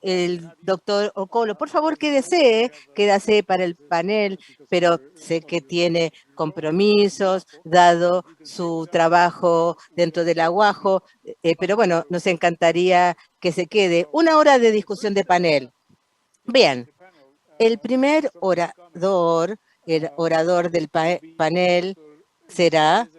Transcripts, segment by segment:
el doctor Ocolo. Por favor, quédase para el panel, pero sé que tiene compromisos, dado su trabajo dentro del aguajo, pero bueno, nos encantaría que se quede. 1 hora de discusión de panel. Bien, el primer orador, el orador del panel será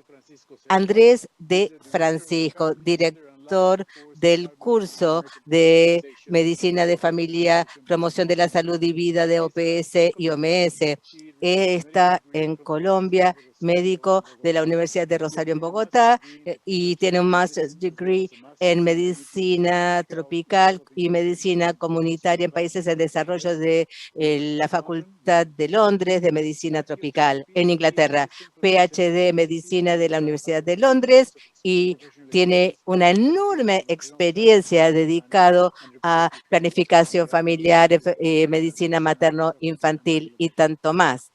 Andrés de Francisco, director del curso de Medicina de Familia, Promoción de la Salud y Vida de OPS y OMS. Está en Colombia, médico de la Universidad de Rosario en Bogotá y tiene un Master's Degree en Medicina Tropical y Medicina Comunitaria en Países en Desarrollo de la Facultad de Londres de Medicina Tropical en Inglaterra. PhD en Medicina de la Universidad de Londres y tiene una enorme experiencia dedicado a planificación familiar, medicina materno-infantil y tanto más.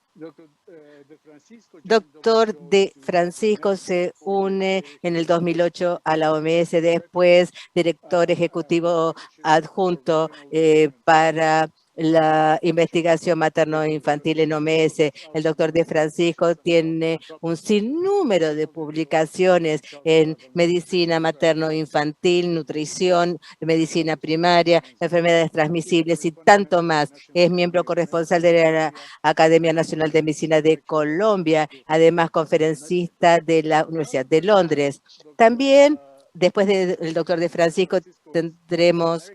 Doctor de Francisco se une en el 2008 a la OMS, después director ejecutivo adjunto para la investigación materno-infantil en OMS. El doctor de Francisco tiene un sinnúmero de publicaciones en medicina materno-infantil, nutrición, medicina primaria, enfermedades transmisibles y tanto más. Es miembro corresponsal de la Academia Nacional de Medicina de Colombia, además conferencista de la Universidad de Londres. También, después del doctor de Francisco, tendremos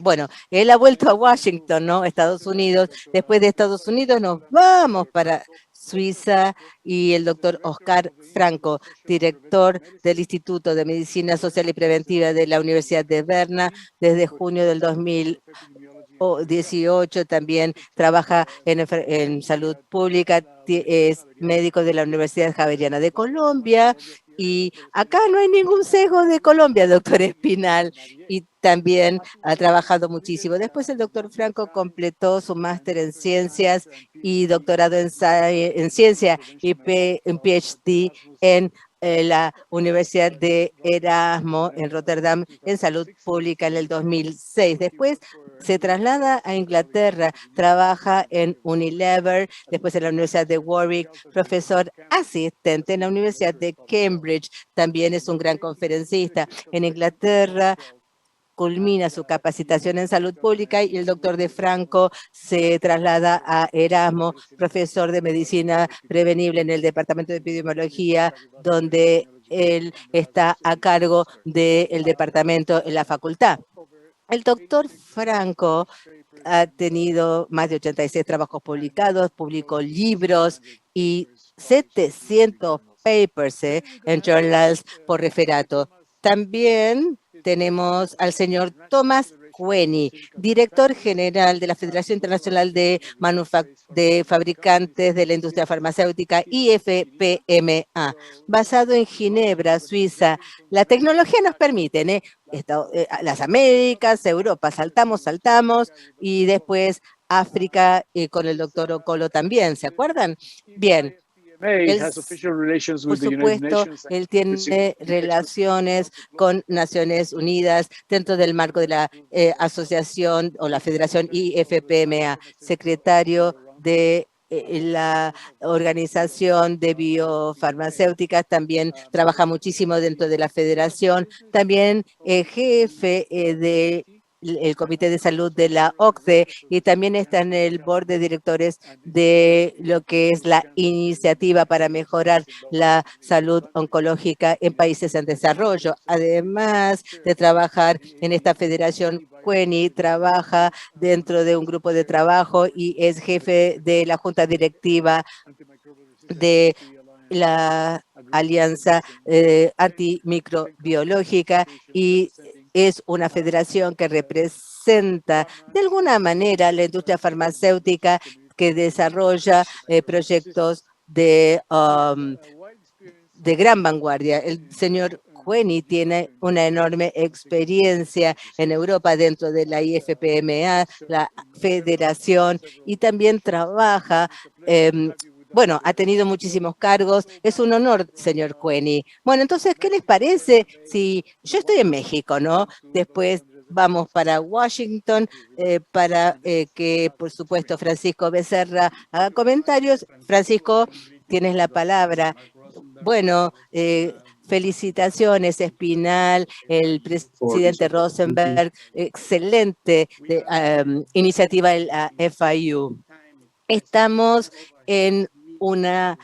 bueno, él ha vuelto a Washington, ¿no? Estados Unidos. Después de Estados Unidos nos vamos para Suiza y el doctor Oscar Franco, director del Instituto de Medicina Social y Preventiva de la Universidad de Berna desde junio del 2018. También trabaja en salud pública, es médico de la Universidad Javeriana de Colombia. Y acá no hay ningún sesgo de Colombia, doctor Espinal, y también ha trabajado muchísimo. Después el doctor Franco completó su máster en ciencias y doctorado en ciencia y un PhD en la Universidad de Erasmo en Rotterdam en salud pública en el 2006. Después se traslada a Inglaterra, trabaja en Unilever, después en la Universidad de Warwick, profesor asistente en la Universidad de Cambridge, también es un gran conferencista. En Inglaterra culmina su capacitación en salud pública y el doctor de Franco se traslada a Erasmo, profesor de medicina prevenible en el Departamento de Epidemiología, donde él está a cargo del departamento en la facultad. El doctor Franco ha tenido más de 86 trabajos publicados, publicó libros y 700 papers en journals por referato. También tenemos al señor Thomas Cueni, director general de la Federación Internacional de Fabricantes de la Industria Farmacéutica, IFPMA, basado en Ginebra, Suiza. La tecnología nos permite, las Américas, Europa, saltamos, y después África con el doctor Ocolo también, ¿se acuerdan? Bien. Él, por supuesto, él tiene relaciones con Naciones Unidas dentro del marco de la asociación o la Federación IFPMA, secretario de la Organización de Biofarmacéuticas, también trabaja muchísimo dentro de la federación, también jefe de el Comité de Salud de la OCDE y también está en el board de directores de lo que es la iniciativa para mejorar la salud oncológica en países en desarrollo. Además de trabajar en esta federación, Cueni trabaja dentro de un grupo de trabajo y es jefe de la junta directiva de la Alianza Antimicrobiológica y es una federación que representa de alguna manera la industria farmacéutica que desarrolla proyectos de gran vanguardia. El señor Cueni tiene una enorme experiencia en Europa dentro de la IFPMA, la federación, y también trabaja bueno, ha tenido muchísimos cargos. Es un honor, señor Cueni. Bueno, entonces, ¿qué les parece si yo estoy en México, ¿no? Después vamos para Washington para que, por supuesto, Francisco Becerra haga comentarios. Francisco, tienes la palabra. Bueno, felicitaciones, Espinal, el presidente Rosenberg, excelente iniciativa de la FIU. Estamos en una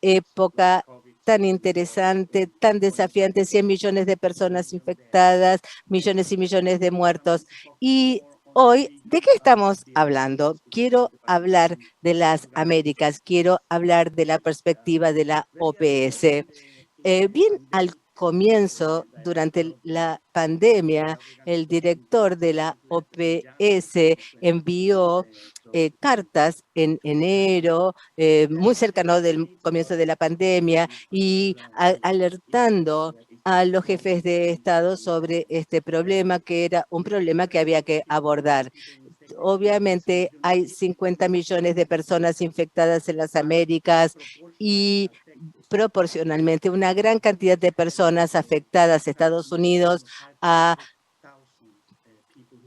época tan interesante, tan desafiante, 100 millones de personas infectadas, millones y millones de muertos. Y hoy, ¿de qué estamos hablando? Quiero hablar de las Américas, quiero hablar de la perspectiva de la OPS. Bien al comienzo, durante la pandemia, el director de la OPS envió cartas en enero, muy cercano del comienzo de la pandemia, y alertando a los jefes de Estado sobre este problema, que era un problema que había que abordar. Obviamente hay 50 millones de personas infectadas en las Américas y proporcionalmente una gran cantidad de personas afectadas. Estados Unidos ha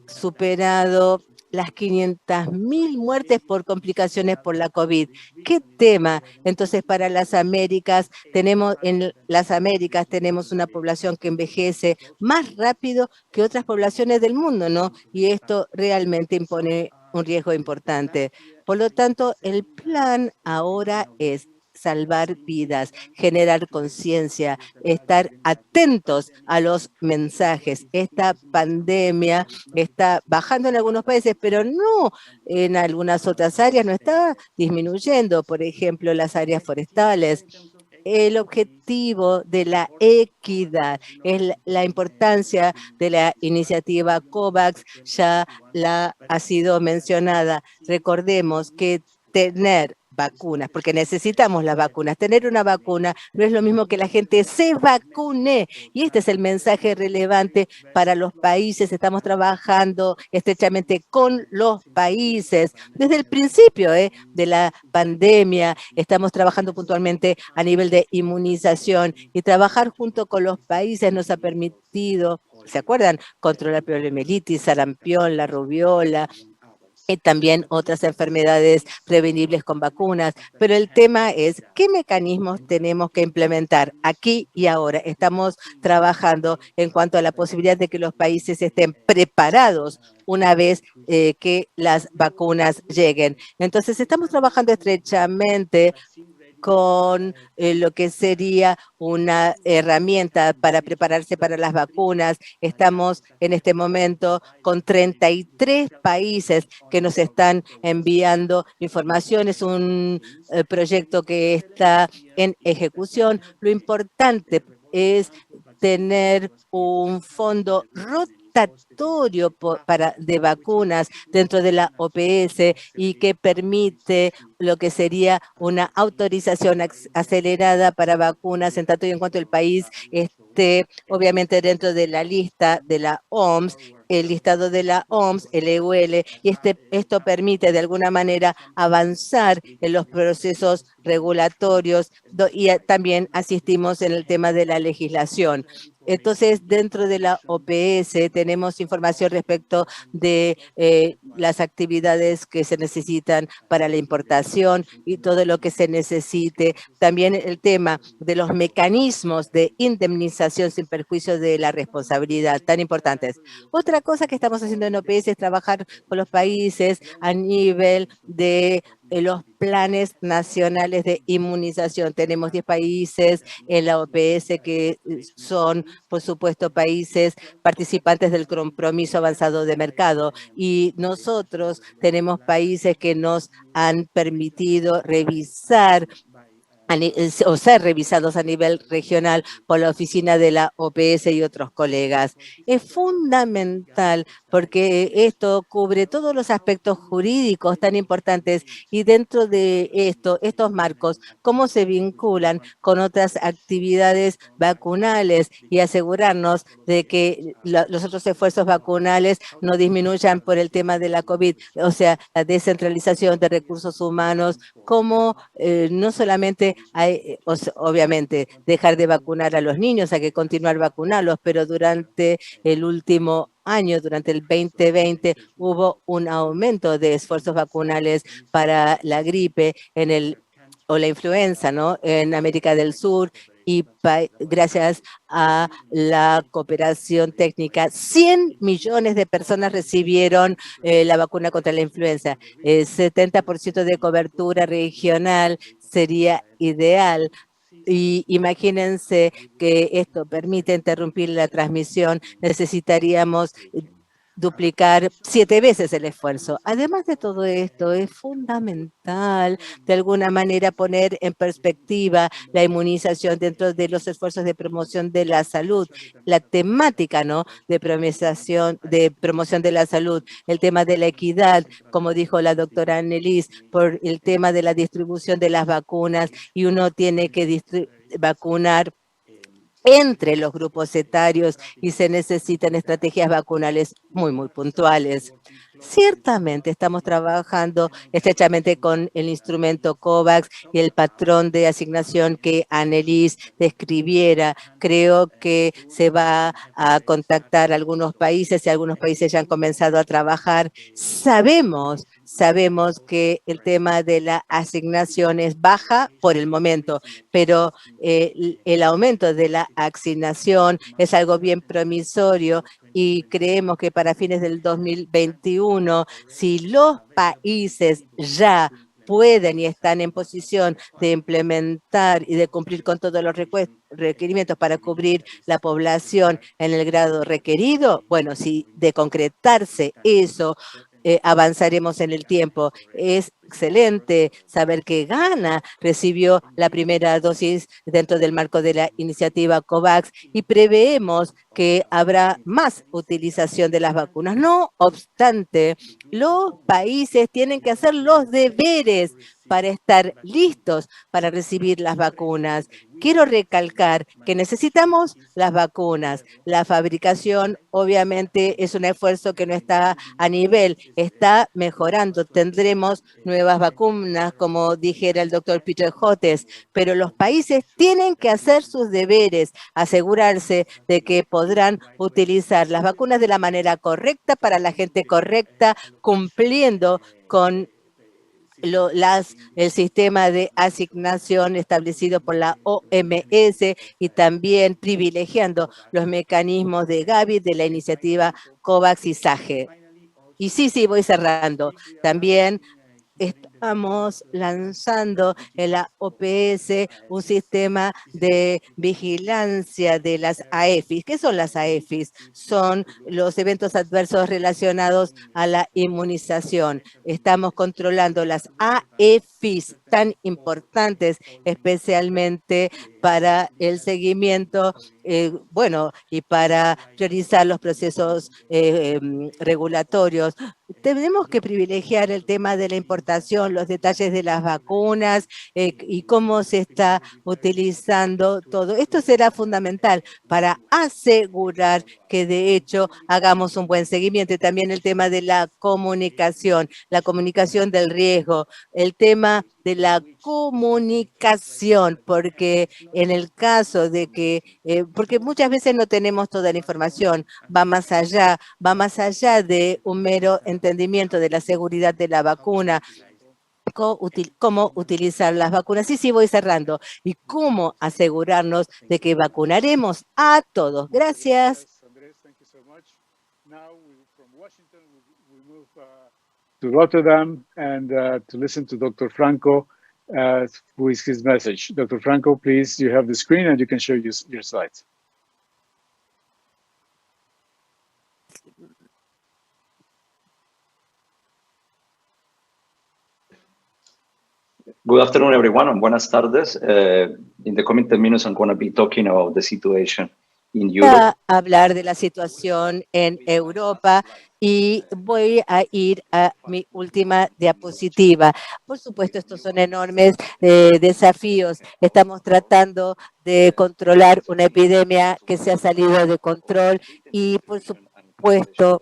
superado las 500.000 muertes por complicaciones por la COVID. ¿Qué tema? Entonces, para las Américas, en las Américas tenemos una población que envejece más rápido que otras poblaciones del mundo, ¿no? Y esto realmente impone un riesgo importante. Por lo tanto, el plan ahora es salvar vidas, generar conciencia, estar atentos a los mensajes. Esta pandemia está bajando en algunos países, pero no en algunas otras áreas, no está disminuyendo, por ejemplo, las áreas forestales. El objetivo de la equidad es la importancia de la iniciativa COVAX, ya ha sido mencionada. Recordemos que tener vacunas, porque necesitamos las vacunas. Tener una vacuna no es lo mismo que la gente se vacune. Y este es el mensaje relevante para los países. Estamos trabajando estrechamente con los países. Desde el principio de la pandemia, estamos trabajando puntualmente a nivel de inmunización, y trabajar junto con los países nos ha permitido, ¿se acuerdan?, controlar poliomielitis, sarampión, la rubiola, y también otras enfermedades prevenibles con vacunas. Pero el tema es, ¿qué mecanismos tenemos que implementar aquí y ahora? Estamos trabajando en cuanto a la posibilidad de que los países estén preparados una vez que las vacunas lleguen. Entonces, estamos trabajando estrechamente con lo que sería una herramienta para prepararse para las vacunas. Estamos en este momento con 33 países que nos están enviando información. Es un proyecto que está en ejecución. Lo importante es tener un fondo rotatorio de vacunas dentro de la OPS, y que permite lo que sería una autorización acelerada para vacunas en tanto y en cuanto el país esté obviamente dentro de la lista de la OMS, el listado de la OMS, el EUL, y esto permite de alguna manera avanzar en los procesos regulatorios, y también asistimos en el tema de la legislación. Entonces, dentro de la OPS tenemos información respecto de las actividades que se necesitan para la importación y todo lo que se necesite. También el tema de los mecanismos de indemnización sin perjuicio de la responsabilidad, tan importantes. Otra cosa que estamos haciendo en OPS es trabajar con los países a nivel de los planes nacionales de inmunización. Tenemos 10 países en la OPS que son, por supuesto, países participantes del compromiso avanzado de mercado, y nosotros tenemos países que nos han permitido revisar o ser revisados a nivel regional por la oficina de la OPS y otros colegas. Es fundamental porque esto cubre todos los aspectos jurídicos tan importantes, y dentro de estos marcos, cómo se vinculan con otras actividades vacunales, y asegurarnos de que los otros esfuerzos vacunales no disminuyan por el tema de la COVID, o sea, la descentralización de recursos humanos, como no solamente obviamente, dejar de vacunar a los niños, hay que continuar vacunarlos, pero durante el último año, durante el 2020, hubo un aumento de esfuerzos vacunales para la gripe o la influenza, ¿no? En América del Sur, y gracias a la cooperación técnica, 100 millones de personas recibieron la vacuna contra la influenza. 70% de cobertura regional sería ideal. Y imagínense que esto permite interrumpir la transmisión. Necesitaríamos duplicar 7 veces el esfuerzo. Además de todo esto, es fundamental de alguna manera poner en perspectiva la inmunización dentro de los esfuerzos de promoción de la salud, la temática, ¿no?, de promoción de la salud, el tema de la equidad, como dijo la doctora Annelies, por el tema de la distribución de las vacunas, y uno tiene que vacunar entre los grupos etarios y se necesitan estrategias vacunales muy puntuales. Ciertamente estamos trabajando estrechamente con el instrumento COVAX y el patrón de asignación que Annelies describiera. Creo que se va a contactar a algunos países y algunos países ya han comenzado a trabajar. Sabemos que el tema de la asignación es baja por el momento, pero el aumento de la asignación es algo bien promisorio y creemos que para fines del 2021, si los países ya pueden y están en posición de implementar y de cumplir con todos los requerimientos para cubrir la población en el grado requerido, bueno, si de concretarse eso, avanzaremos en el tiempo. Es excelente saber que Ghana recibió la primera dosis dentro del marco de la iniciativa COVAX y preveemos que habrá más utilización de las vacunas. No obstante, los países tienen que hacer los deberes para estar listos para recibir las vacunas. Quiero recalcar que necesitamos las vacunas. La fabricación, obviamente, es un esfuerzo que no está a nivel, está mejorando. Tendremos nuevas vacunas, como dijera el doctor Peter Hotez, pero los países tienen que hacer sus deberes, asegurarse de que podrán utilizar las vacunas de la manera correcta para la gente correcta, cumpliendo con el sistema de asignación establecido por la OMS y también privilegiando los mecanismos de Gavi, de la iniciativa COVAX y SAGE. Y sí, voy cerrando. También estamos lanzando en la OPS un sistema de vigilancia de las AEFIS. ¿Qué son las AEFIS? Son los eventos adversos relacionados a la inmunización. Estamos controlando las AEFIS tan importantes, especialmente para el seguimiento, y para priorizar los procesos regulatorios. Tenemos que privilegiar el tema de la importación, los detalles de las vacunas y cómo se está utilizando todo. Esto será fundamental para asegurar que de hecho hagamos un buen seguimiento. Y también el tema de la comunicación del riesgo, el tema de la comunicación, porque en el caso de que, porque muchas veces no tenemos toda la información, va más allá de un mero entendimiento de la seguridad de la vacuna, cómo utilizar las vacunas. Sí, voy cerrando. Y cómo asegurarnos de que vacunaremos a todos. Gracias. To Rotterdam and to listen to Dr. Franco with his message. Dr. Franco, please, you have the screen and you can show your slides. Good afternoon, everyone, buenas tardes. In the coming 10 minutes, I'm going to be talking about the situation in Europe. A hablar de la situación en Europa y voy a ir a mi última diapositiva. Por supuesto, estos son enormes desafíos. Estamos tratando de controlar una epidemia que se ha salido de control y, por supuesto,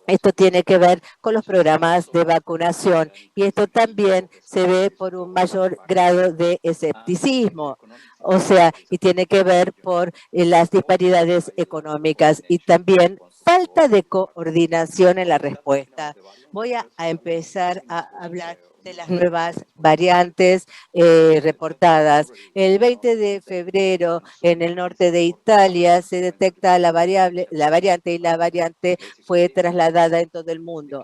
Esto tiene que ver con los programas de vacunación y esto también se ve por un mayor grado de escepticismo, o sea, y tiene que ver por las disparidades económicas y también falta de coordinación en la respuesta. Voy a empezar a hablar de las nuevas variantes reportadas. El 20 de febrero en el norte de Italia se detecta la variante y la variante fue trasladada en todo el mundo.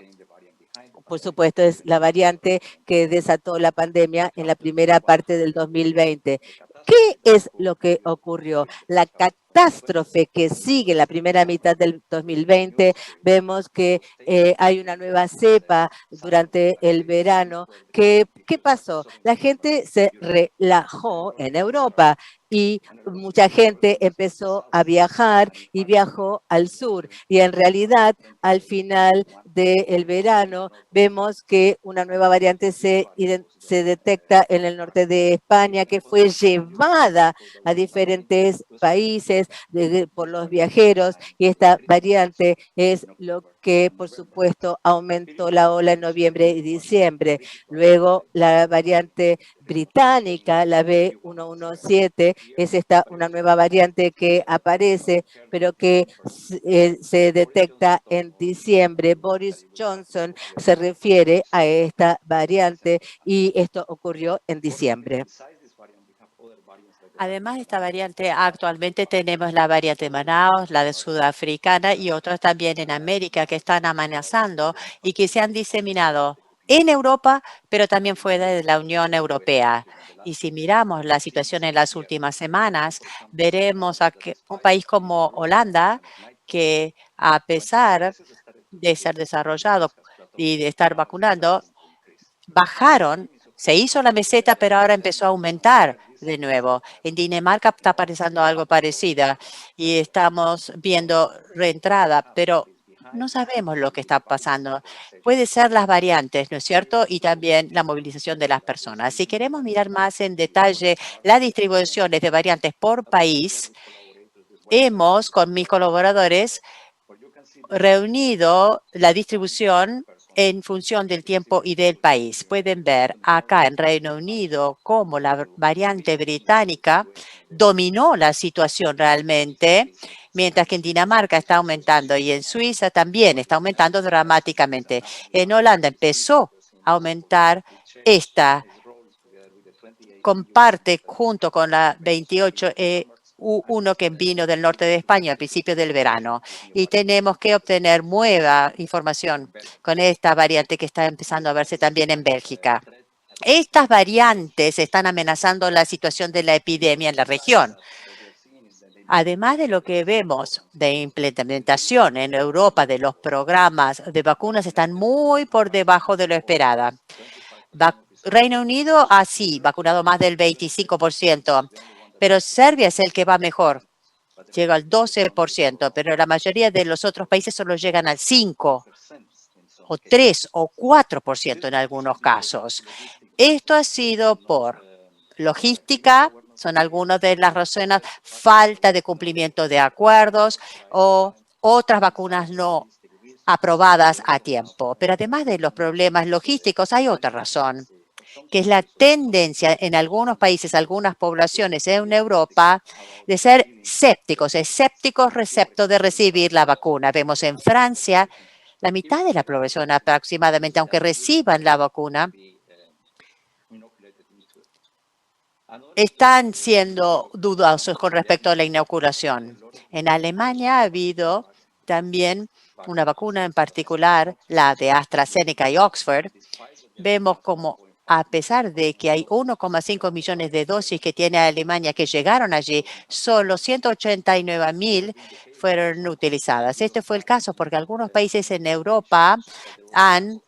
Por supuesto, es la variante que desató la pandemia en la primera parte del 2020. ¿Qué es lo que ocurrió? La catástrofe que sigue la primera mitad del 2020, vemos que hay una nueva cepa durante el verano. ¿Qué pasó? La gente se relajó en Europa y mucha gente empezó a viajar y viajó al sur. Y en realidad, al final del verano, vemos que una nueva variante se detecta en el norte de España, que fue llevada a diferentes países por los viajeros, y esta variante es lo que, por supuesto, aumentó la ola en noviembre y diciembre. Luego, la variante británica, la B117, es una nueva variante que aparece, pero que se detecta en diciembre. Boris Johnson se refiere a esta variante y esto ocurrió en diciembre. Además de esta variante, actualmente tenemos la variante Manaus, la de sudafricana y otras también en América que están amenazando y que se han diseminado en Europa, pero también fuera de la Unión Europea. Y si miramos la situación en las últimas semanas, veremos a que un país como Holanda, que a pesar de ser desarrollado y de estar vacunando, bajaron, se hizo la meseta, pero ahora empezó a aumentar de nuevo. En Dinamarca está pasando algo parecido y estamos viendo reentrada, pero no sabemos lo que está pasando. Puede ser las variantes, ¿no es cierto? Y también la movilización de las personas. Si queremos mirar más en detalle las distribuciones de variantes por país, hemos, con mis colaboradores, reunido la distribución en función del tiempo y del país. Pueden ver acá en Reino Unido cómo la variante británica dominó la situación realmente, mientras que en Dinamarca está aumentando y en Suiza también está aumentando dramáticamente. En Holanda empezó a aumentar esta, comparte junto con la 28 uno que vino del norte de España al principio del verano. Y tenemos que obtener nueva información con esta variante que está empezando a verse también en Bélgica. Estas variantes están amenazando la situación de la epidemia en la región. Además de lo que vemos de implementación en Europa de los programas de vacunas, están muy por debajo de lo esperado. Reino Unido ha sí vacunado más del 25%, pero Serbia es el que va mejor. Llega al 12%, pero la mayoría de los otros países solo llegan al 5%, o 3 o 4% en algunos casos. Esto ha sido por logística, son algunas de las razones, falta de cumplimiento de acuerdos o otras vacunas no aprobadas a tiempo. Pero además de los problemas logísticos, hay otra razón, que es la tendencia en algunos países, algunas poblaciones en Europa, de ser escépticos respecto de recibir la vacuna. Vemos en Francia, la mitad de la población aproximadamente, aunque reciban la vacuna, están siendo dudosos con respecto a la inoculación. En Alemania ha habido también una vacuna en particular, la de AstraZeneca y Oxford. Vemos como a pesar de que hay 1,5 millones de dosis que tiene Alemania que llegaron allí, solo 189,000 fueron utilizadas. Este fue el caso porque algunos países en Europa han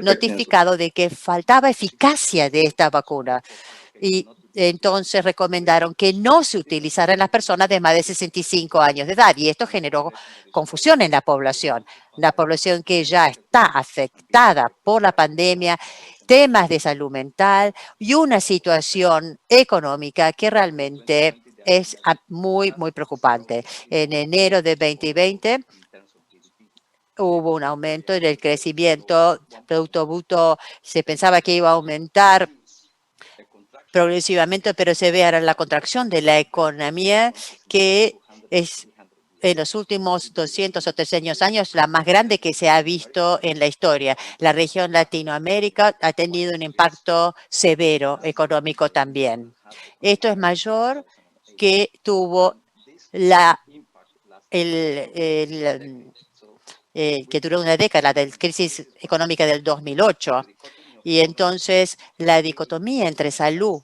notificado de que faltaba eficacia de esta vacuna y entonces recomendaron que no se utilizara en las personas de más de 65 años de edad y esto generó confusión en la población que ya está afectada por la pandemia, temas de salud mental y una situación económica que realmente es muy, muy preocupante. En enero de 2020 hubo un aumento en el crecimiento. Producto Bruto se pensaba que iba a aumentar progresivamente, pero se ve ahora la contracción de la economía, que es en los últimos 200 o 300 años la más grande que se ha visto en la historia. La región Latinoamérica ha tenido un impacto severo económico también. Esto es mayor que tuvo que duró una década, de la crisis económica del 2008. Y entonces la dicotomía entre salud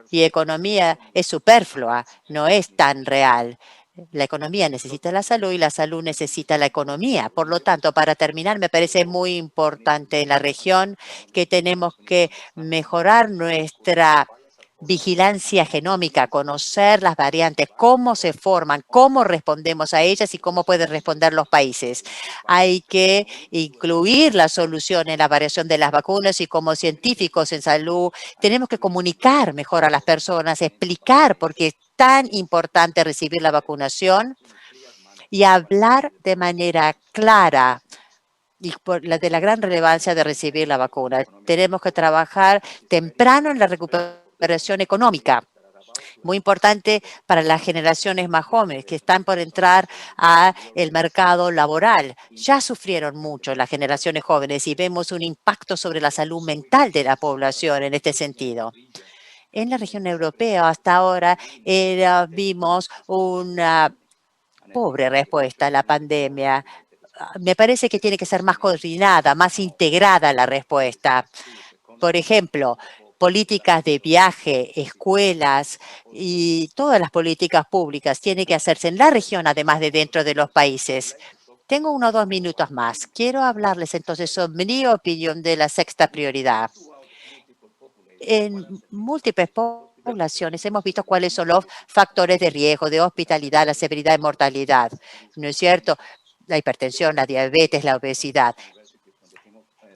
y economía es superflua, no es tan real. La economía necesita la salud y la salud necesita la economía. Por lo tanto, para terminar, me parece muy importante en la región que tenemos que mejorar nuestra vigilancia genómica, conocer las variantes, cómo se forman, cómo respondemos a ellas y cómo pueden responder los países. Hay que incluir la solución en la variación de las vacunas y como científicos en salud tenemos que comunicar mejor a las personas, explicar por qué es tan importante recibir la vacunación y hablar de manera clara y de la gran relevancia de recibir la vacuna. Tenemos que trabajar temprano en la recuperación económica. Muy importante para las generaciones más jóvenes que están por entrar al mercado laboral. Ya sufrieron mucho las generaciones jóvenes y vemos un impacto sobre la salud mental de la población en este sentido. En la región europea hasta ahora vimos una pobre respuesta a la pandemia. Me parece que tiene que ser más coordinada, más integrada la respuesta. Por ejemplo, políticas de viaje, escuelas y todas las políticas públicas tienen que hacerse en la región, además de dentro de los países. Tengo 1 o 2 minutos más. Quiero hablarles entonces sobre mi opinión de la sexta prioridad. En múltiples poblaciones hemos visto cuáles son los factores de riesgo, de hospitalidad, la severidad y mortalidad. ¿No es cierto? La hipertensión, la diabetes, la obesidad.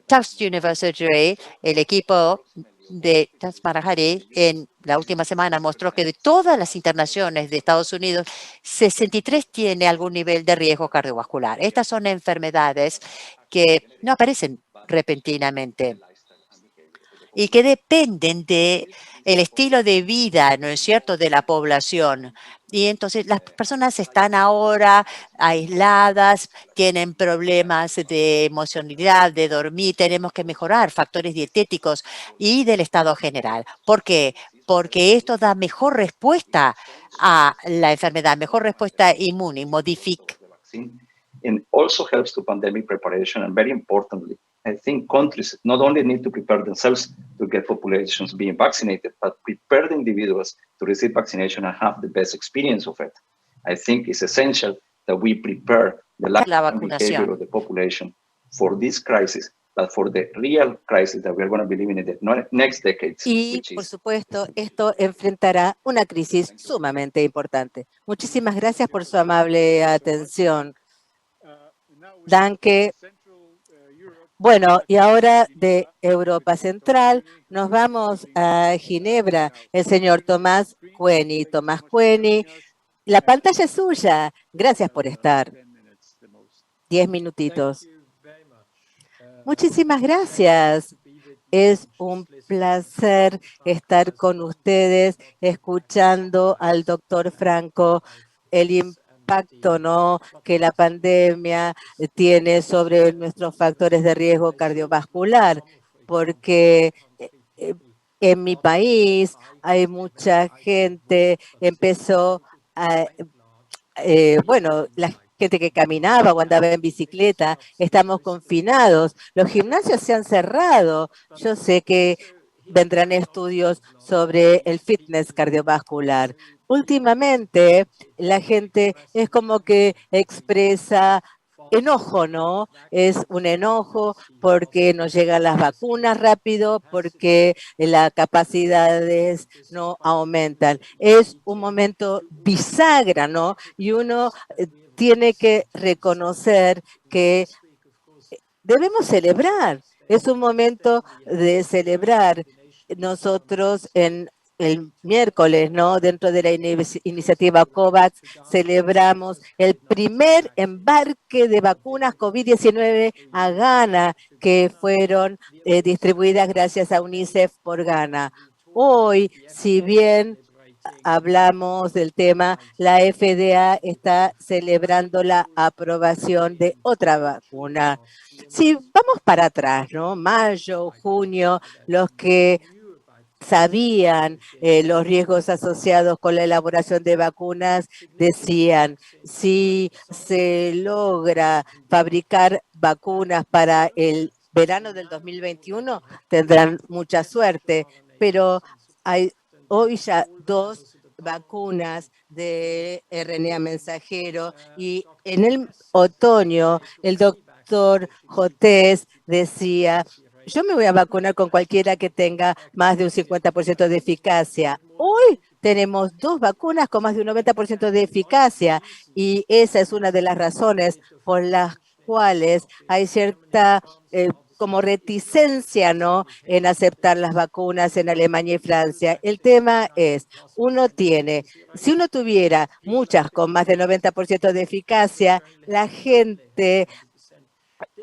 Tufts University, el equipo de Tufts Marahari, en la última semana mostró que de todas las internaciones de Estados Unidos, 63 tiene algún nivel de riesgo cardiovascular. Estas son enfermedades que no aparecen repentinamente y que dependen del estilo de vida, ¿no es cierto?, de la población. Y entonces las personas están ahora aisladas, tienen problemas de emocionalidad, de dormir. Tenemos que mejorar factores dietéticos y del estado general. ¿Por qué? Porque esto da mejor respuesta a la enfermedad, mejor respuesta inmune y modifica. And also helps to pandemic preparation, and very importantly, I think countries not only need to prepare themselves to get populations being vaccinated, but prepare the individuals to receive vaccination and have the best experience of it. I think it's essential that we prepare the lifetime behavior of the population for this crisis, but for the real crisis that we are going to be living in the next decades. Y, por supuesto, esto enfrentará una crisis sumamente importante. Muchísimas gracias por su amable atención. Danke. Bueno, y ahora de Europa Central nos vamos a Ginebra. El señor Tomás Cueni. Tomás Cueni, la pantalla es suya. Gracias por estar. 10 minutitos. Muchísimas gracias. Es un placer estar con ustedes escuchando al doctor Franco, el impacto, ¿no?, que la pandemia tiene sobre nuestros factores de riesgo cardiovascular, porque en mi país hay mucha gente, empezó a, bueno, la gente que caminaba o andaba en bicicleta, estamos confinados, los gimnasios se han cerrado. Yo sé que vendrán estudios sobre el fitness cardiovascular. Últimamente, la gente es como que expresa enojo, ¿no? Es un enojo porque no llegan las vacunas rápido, porque las capacidades no aumentan. Es un momento bisagra, ¿no? Y uno tiene que reconocer que debemos celebrar. Es un momento de celebrar. Nosotros en el miércoles, ¿no? Dentro de la iniciativa COVAX, celebramos el primer embarque de vacunas COVID-19 a Ghana, que fueron distribuidas gracias a UNICEF por Ghana. Hoy, si bien hablamos del tema, la FDA está celebrando la aprobación de otra vacuna. Si vamos para atrás, ¿no? Mayo, junio, los que sabían los riesgos asociados con la elaboración de vacunas, decían, si se logra fabricar vacunas para el verano del 2021, tendrán mucha suerte, pero hay hoy ya 2 vacunas de RNA mensajero y en el otoño el doctor Jotés decía, yo me voy a vacunar con cualquiera que tenga más de un 50% de eficacia. Hoy tenemos 2 vacunas con más de un 90% de eficacia y esa es una de las razones por las cuales hay cierta como reticencia, ¿no?, en aceptar las vacunas en Alemania y Francia. El tema es, si uno tuviera muchas con más del 90% de eficacia, la gente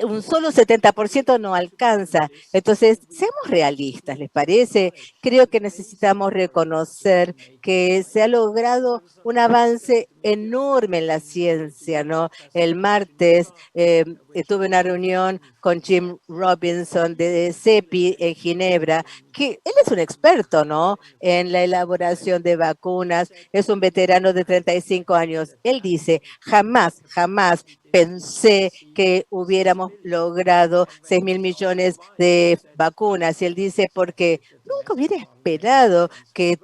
un solo 70% no alcanza. Entonces, seamos realistas, ¿les parece? Creo que necesitamos reconocer que se ha logrado un avance enorme en la ciencia, ¿no? El martes tuve una reunión con Jim Robinson de CEPI en Ginebra, que él es un experto, ¿no?, en la elaboración de vacunas, es un veterano de 35 años. Él dice, jamás pensé que hubiéramos logrado 6.000 millones de vacunas. Y él dice, porque nunca hubiera esperado que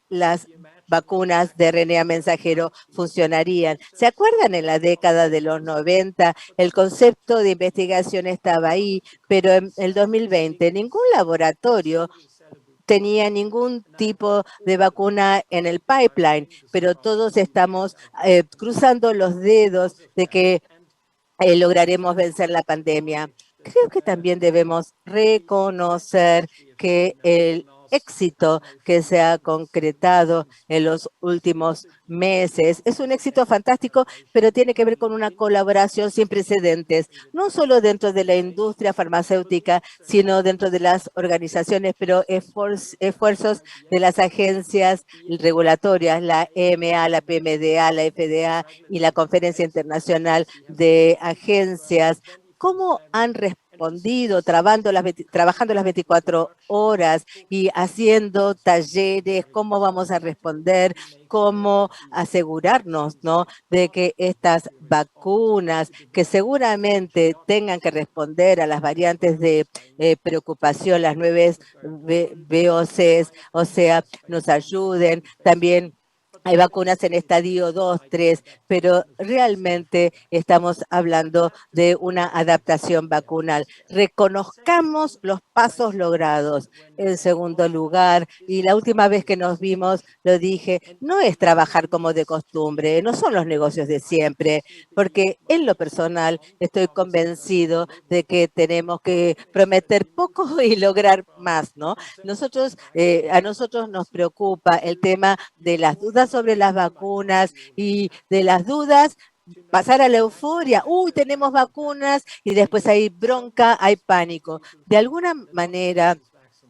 las vacunas de RNA mensajero funcionarían. ¿Se acuerdan en la década de los 90? El concepto de investigación estaba ahí, pero en el 2020 ningún laboratorio tenía ningún tipo de vacuna en el pipeline, pero todos estamos cruzando los dedos de que lograremos vencer la pandemia. Creo que también debemos reconocer que el éxito que se ha concretado en los últimos meses es un éxito fantástico, pero tiene que ver con una colaboración sin precedentes, no solo dentro de la industria farmacéutica, sino dentro de las organizaciones, pero esfuerzos de las agencias regulatorias, la EMA, la PMDA, la FDA y la Conferencia Internacional de Agencias. ¿Cómo han respondido trabajando las 24 horas y haciendo talleres? ¿Cómo vamos a responder? ¿Cómo asegurarnos, ¿no?, de que estas vacunas, que seguramente tengan que responder a las variantes de preocupación, las nuevas VOCs, o sea, nos ayuden? También hay vacunas en estadio 2, 3, pero realmente estamos hablando de una adaptación vacunal. Reconozcamos los pasos logrados. En segundo lugar, y la última vez que nos vimos, lo dije, no es trabajar como de costumbre, no son los negocios de siempre, porque en lo personal estoy convencido de que tenemos que prometer poco y lograr más, ¿no? A nosotros nos preocupa el tema de las dudas sobre las vacunas y de las dudas pasar a la euforia. Uy, tenemos vacunas y después hay bronca, hay pánico. De alguna manera,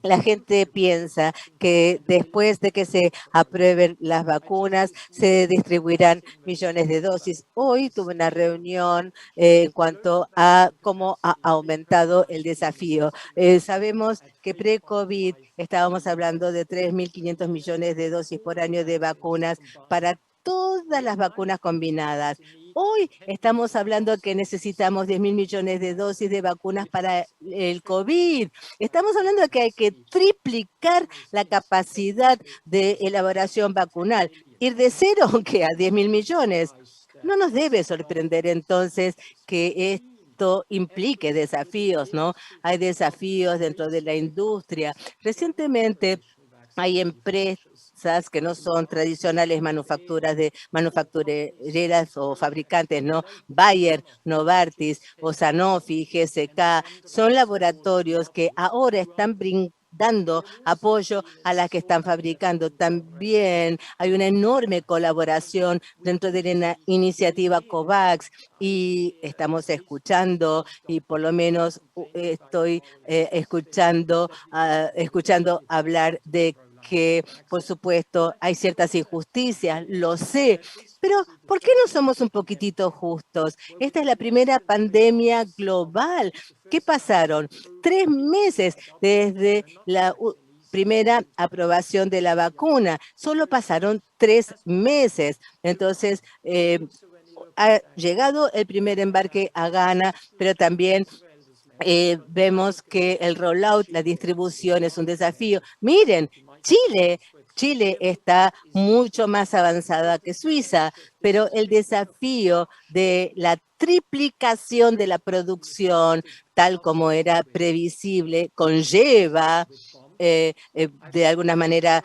la gente piensa que después de que se aprueben las vacunas, se distribuirán millones de dosis. Hoy tuve una reunión en cuanto a cómo ha aumentado el desafío. Sabemos que pre-COVID estábamos hablando de 3.500 millones de dosis por año de vacunas para todas las vacunas combinadas. Hoy estamos hablando que necesitamos 10.000 millones de dosis de vacunas para el COVID. Estamos hablando de que hay que triplicar la capacidad de elaboración vacunal. Ir de 0 aunque a 10.000 millones. No nos debe sorprender entonces que esto implique desafíos, ¿no? Hay desafíos dentro de la industria. Recientemente hay empresas que no son tradicionales manufactureras o fabricantes, ¿no? Bayer, Novartis o Sanofi, GSK, son laboratorios que ahora están dando apoyo a las que están fabricando. También hay una enorme colaboración dentro de la iniciativa COVAX y estamos escuchando, y por lo menos estoy escuchando hablar de que, por supuesto, hay ciertas injusticias, lo sé, pero ¿por qué no somos un poquitito justos? Esta es la primera pandemia global. ¿Qué pasaron? 3 meses desde la primera aprobación de la vacuna. Solo pasaron 3 meses. Entonces, ha llegado el primer embarque a Ghana, pero también vemos que el rollout, la distribución es un desafío. Miren, Chile está mucho más avanzada que Suiza, pero el desafío de la triplicación de la producción, tal como era previsible, conlleva de alguna manera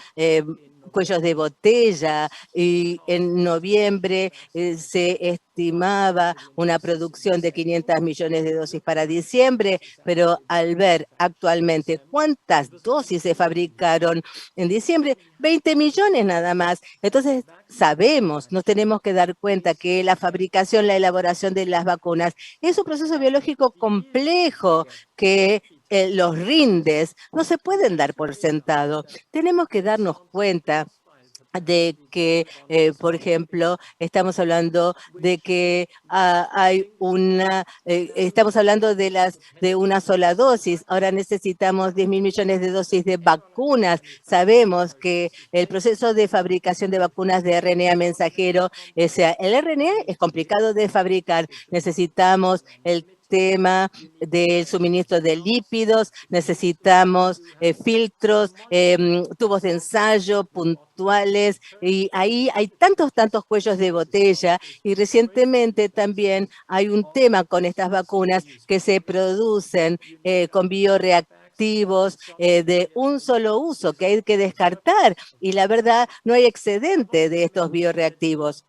cuellos de botella, y en noviembre se estimaba una producción de 500 millones de dosis para diciembre, pero al ver actualmente cuántas dosis se fabricaron en diciembre, 20 millones nada más. Entonces, sabemos, nos tenemos que dar cuenta que la fabricación, la elaboración de las vacunas es un proceso biológico complejo que los rindes no se pueden dar por sentado. Tenemos que darnos cuenta de que, por ejemplo, estamos hablando de que estamos hablando de una sola dosis. Ahora necesitamos 10.000 millones de dosis de vacunas. Sabemos que el proceso de fabricación de vacunas de RNA mensajero, o sea, el RNA es complicado de fabricar. Necesitamos el tema del suministro de lípidos, necesitamos filtros, tubos de ensayo puntuales, y ahí hay tantos cuellos de botella, y recientemente también hay un tema con estas vacunas que se producen con bioreactivos de un solo uso que hay que descartar, y la verdad no hay excedente de estos bioreactivos.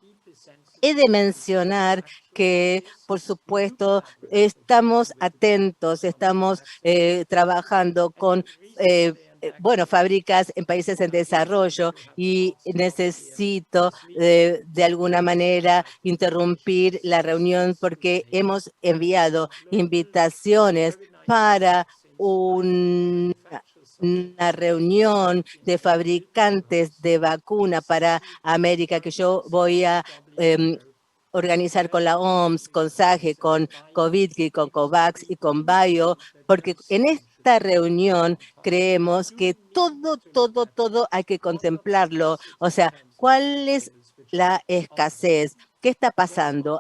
He de mencionar que, por supuesto, estamos atentos, estamos trabajando con fábricas en países en desarrollo, y necesito de alguna manera interrumpir la reunión porque hemos enviado invitaciones para una reunión de fabricantes de vacuna para América, que yo voy a organizar con la OMS, con SAGE, con COVID, con COVAX y con BIO, porque en esta reunión creemos que todo hay que contemplarlo. O sea, ¿cuál es la escasez? ¿Qué está pasando?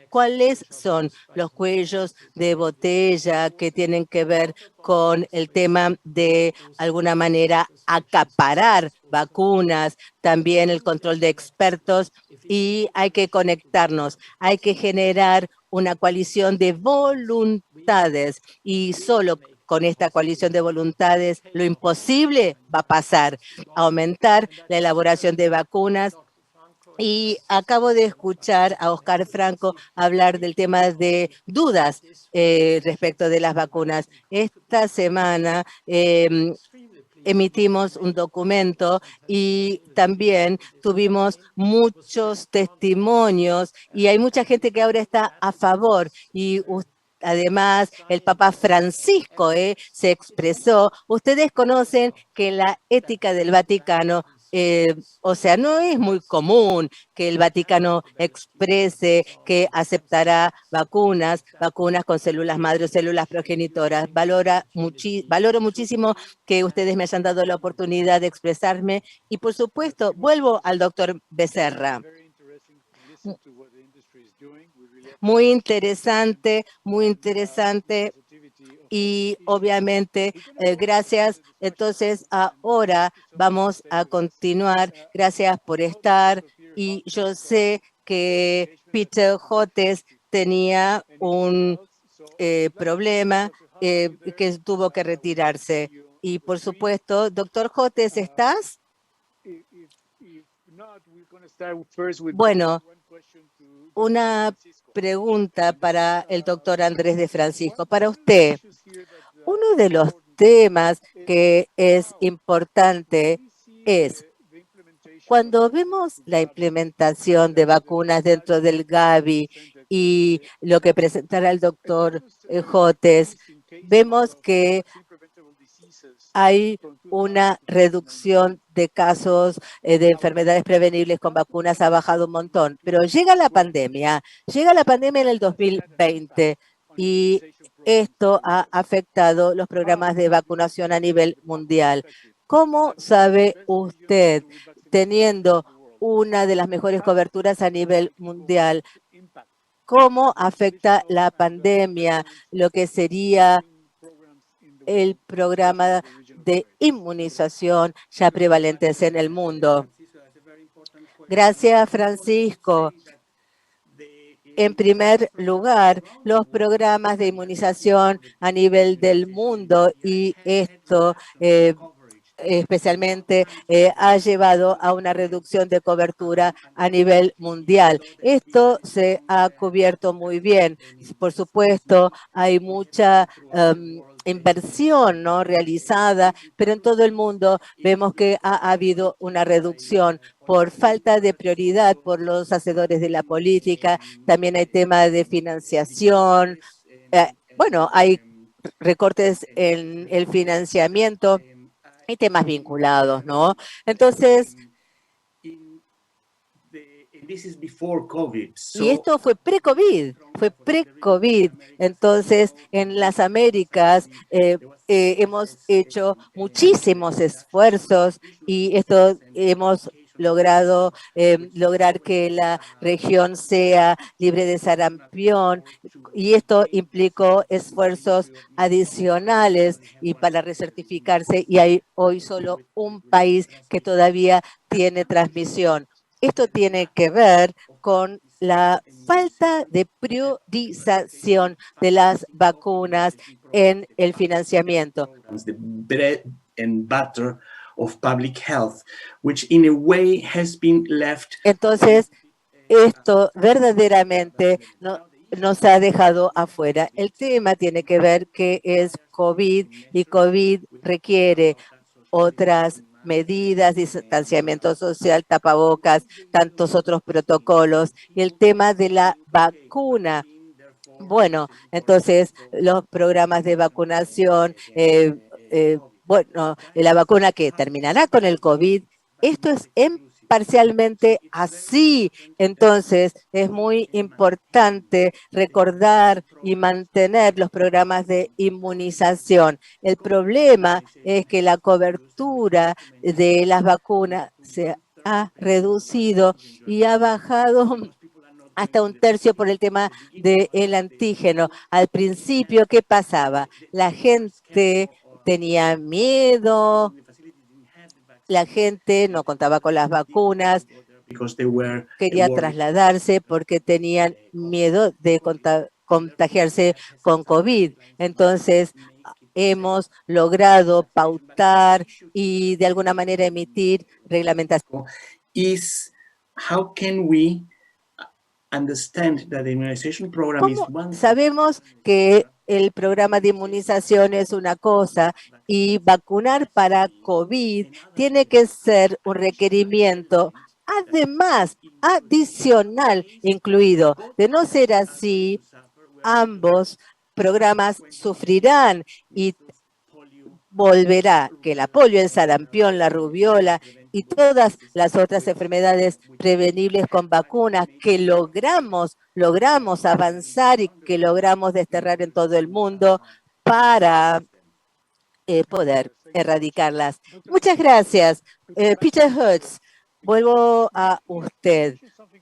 ¿Cuáles son los cuellos de botella que tienen que ver con el tema de alguna manera acaparar vacunas, también el control de expertos? Y hay que conectarnos, hay que generar una coalición de voluntades, y solo con esta coalición de voluntades lo imposible va a pasar, aumentar la elaboración de vacunas. Y acabo de escuchar a Oscar Franco hablar del tema de dudas respecto de las vacunas. Esta semana emitimos un documento y también tuvimos muchos testimonios, y hay mucha gente que ahora está a favor, y además, el Papa Francisco se expresó. Ustedes conocen que la ética del Vaticano, o sea, no es muy común que el Vaticano exprese que aceptará vacunas con células madre o células progenitoras. Valoro muchísimo que ustedes me hayan dado la oportunidad de expresarme, y por supuesto, vuelvo al doctor Becerra. Muy interesante, y obviamente, gracias. Entonces, ahora vamos a continuar. Gracias por estar, y yo sé que Peter Hotez tenía un problema que tuvo que retirarse. Y por supuesto, doctor Hotez, ¿estás? Bueno, una pregunta para el doctor Andrés de Francisco. Para usted, uno de los temas que es importante es cuando vemos la implementación de vacunas dentro del Gavi y lo que presentará el doctor Jotes, vemos que hay una reducción de casos de enfermedades prevenibles con vacunas, ha bajado un montón. Pero llega la pandemia en el 2020 y esto ha afectado los programas de vacunación a nivel mundial. ¿Cómo sabe usted, teniendo una de las mejores coberturas a nivel mundial, cómo afecta la pandemia lo que sería el programa de inmunización ya prevalentes en el mundo? Gracias, Francisco. En primer lugar, los programas de inmunización a nivel del mundo y esto especialmente ha llevado a una reducción de cobertura a nivel mundial. Esto se ha cubierto muy bien. Por supuesto, hay mucha inversión, ¿no?, realizada, pero en todo el mundo vemos que ha habido una reducción por falta de prioridad por los hacedores de la política. También hay temas de financiación. Bueno, hay recortes en el financiamiento y temas vinculados, ¿no? Entonces, y esto fue pre-COVID. Entonces, en las Américas hemos hecho muchísimos esfuerzos y esto hemos lograr que la región sea libre de sarampión, y esto implicó esfuerzos adicionales y para recertificarse, y hay hoy solo un país que todavía tiene transmisión. Esto tiene que ver con la falta de priorización de las vacunas en el financiamiento. Entonces, esto verdaderamente nos ha dejado afuera. El tema tiene que ver que es COVID y COVID requiere otras medidas, distanciamiento social, tapabocas, tantos otros protocolos. Y el tema de la vacuna. Bueno, entonces los programas de vacunación, bueno, la vacuna que terminará con el COVID, esto es parcialmente así. Entonces, es muy importante recordar y mantener los programas de inmunización. El problema es que la cobertura de las vacunas se ha reducido y ha bajado hasta un tercio por el tema del antígeno. Al principio, ¿qué pasaba? La gente tenía miedo, la gente no contaba con las vacunas, quería trasladarse porque tenían miedo de contagiarse con COVID. Entonces, hemos logrado pautar y de alguna manera emitir reglamentación. ¿Cómo sabemos que el programa de inmunización es una cosa y vacunar para COVID tiene que ser un requerimiento además adicional incluido? De no ser así, ambos programas sufrirán y volverá que la polio, el sarampión, la rubiola y todas las otras enfermedades prevenibles con vacunas que logramos avanzar y que logramos desterrar en todo el mundo para poder erradicarlas. Muchas gracias. Peter Hotz, vuelvo a usted.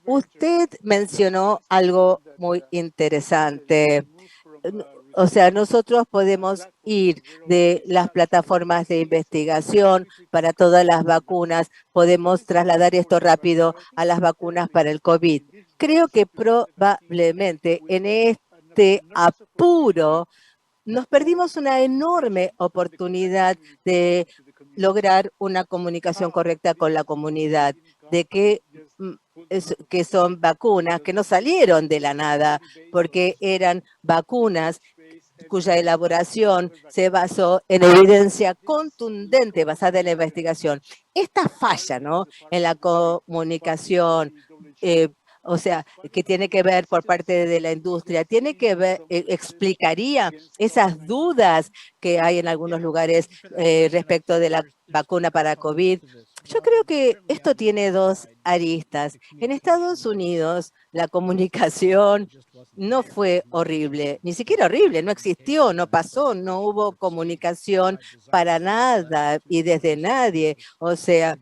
Usted mencionó algo muy interesante. O sea, nosotros podemos ir de las plataformas de investigación para todas las vacunas, podemos trasladar esto rápido a las vacunas para el COVID. Creo que probablemente en este apuro nos perdimos una enorme oportunidad de lograr una comunicación correcta con la comunidad, de que son vacunas que no salieron de la nada, porque eran vacunas cuya elaboración se basó en evidencia contundente basada en la investigación. Esta falla, ¿no?, en la comunicación, o sea, que tiene que ver por parte de la industria, tiene que ver, explicaría esas dudas que hay en algunos lugares respecto de la vacuna para COVID. Yo creo que esto tiene dos aristas. En Estados Unidos, la comunicación no fue horrible, ni siquiera horrible, no existió, no pasó, no hubo comunicación para nada y desde nadie. O sea,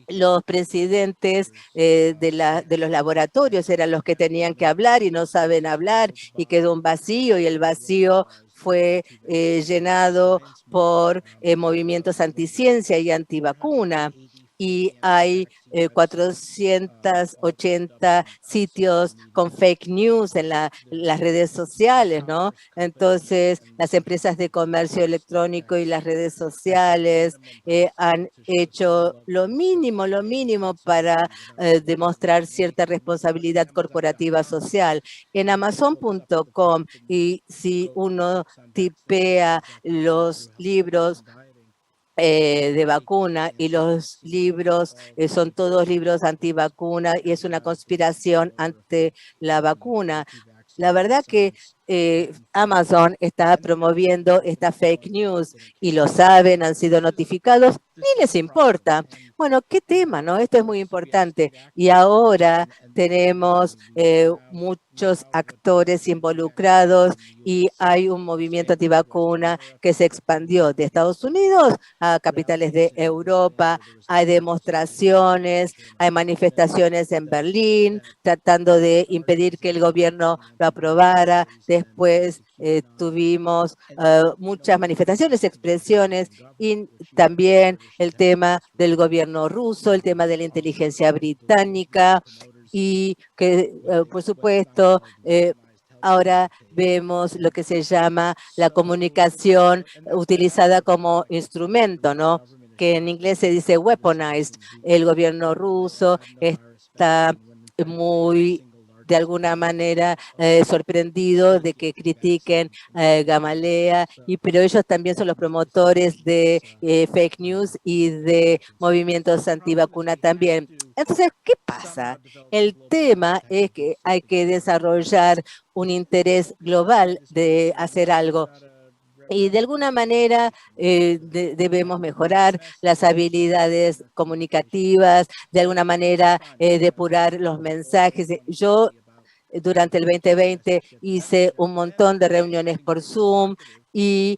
los presidentes de los laboratorios eran los que tenían que hablar y no saben hablar y quedó un vacío y el vacío fue llenado por movimientos anticiencia y antivacuna. Y hay 480 sitios con fake news en las redes sociales, ¿no? Entonces, las empresas de comercio electrónico y las redes sociales han hecho lo mínimo para demostrar cierta responsabilidad corporativa social. En Amazon.com, y si uno tipea los libros de vacuna y los libros son todos libros antivacuna y es una conspiración ante la vacuna. La verdad que Amazon está promoviendo esta fake news y lo saben, han sido notificados, ni les importa. Bueno, qué tema, ¿no? Esto es muy importante. Y ahora tenemos muchos actores involucrados y hay un movimiento antivacuna que se expandió de Estados Unidos a capitales de Europa. Hay demostraciones, hay manifestaciones en Berlín tratando de impedir que el gobierno lo aprobara. Después tuvimos muchas manifestaciones, expresiones y también el tema del gobierno ruso, el tema de la inteligencia británica y que, por supuesto, ahora vemos lo que se llama la comunicación utilizada como instrumento, ¿no?, que en inglés se dice weaponized. El gobierno ruso está muy, de alguna manera, sorprendido de que critiquen Gamaleya, pero ellos también son los promotores de fake news y de movimientos antivacuna también. Entonces, ¿qué pasa? El tema es que hay que desarrollar un interés global de hacer algo. Y de alguna manera debemos mejorar las habilidades comunicativas, de alguna manera depurar los mensajes. Yo durante el 2020 hice un montón de reuniones por Zoom y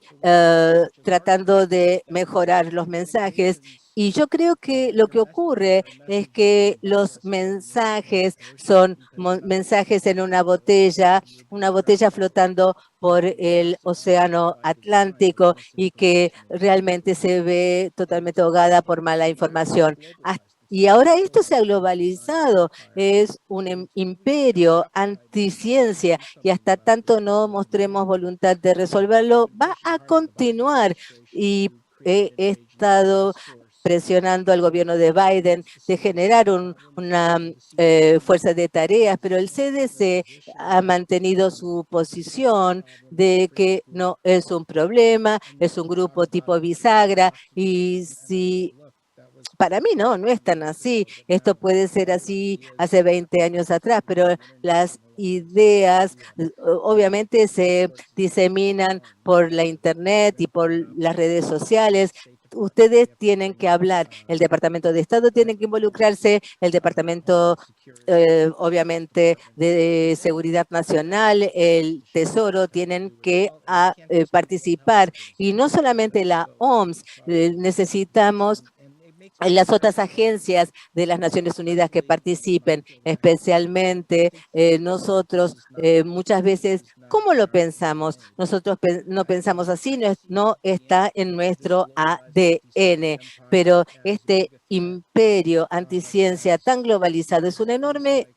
tratando de mejorar los mensajes. Y yo creo que lo que ocurre es que los mensajes son mensajes en una botella flotando por el océano Atlántico y que realmente se ve totalmente ahogada por mala información. Y ahora esto se ha globalizado, es un imperio anticiencia y hasta tanto no mostremos voluntad de resolverlo, va a continuar. Y he estado presionando al gobierno de Biden de generar una fuerza de tareas, pero el CDC ha mantenido su posición de que no es un problema, es un grupo tipo bisagra y si para mí no es tan así. Esto puede ser así hace 20 años atrás, pero las ideas obviamente se diseminan por la internet y por las redes sociales. Ustedes tienen que hablar, el Departamento de Estado tiene que involucrarse, el Departamento obviamente de Seguridad Nacional, el Tesoro tienen que participar y no solamente la OMS, necesitamos las otras agencias de las Naciones Unidas que participen, especialmente nosotros muchas veces, ¿cómo lo pensamos? Nosotros no pensamos así, no está en nuestro ADN, pero este imperio anticiencia tan globalizado es una enorme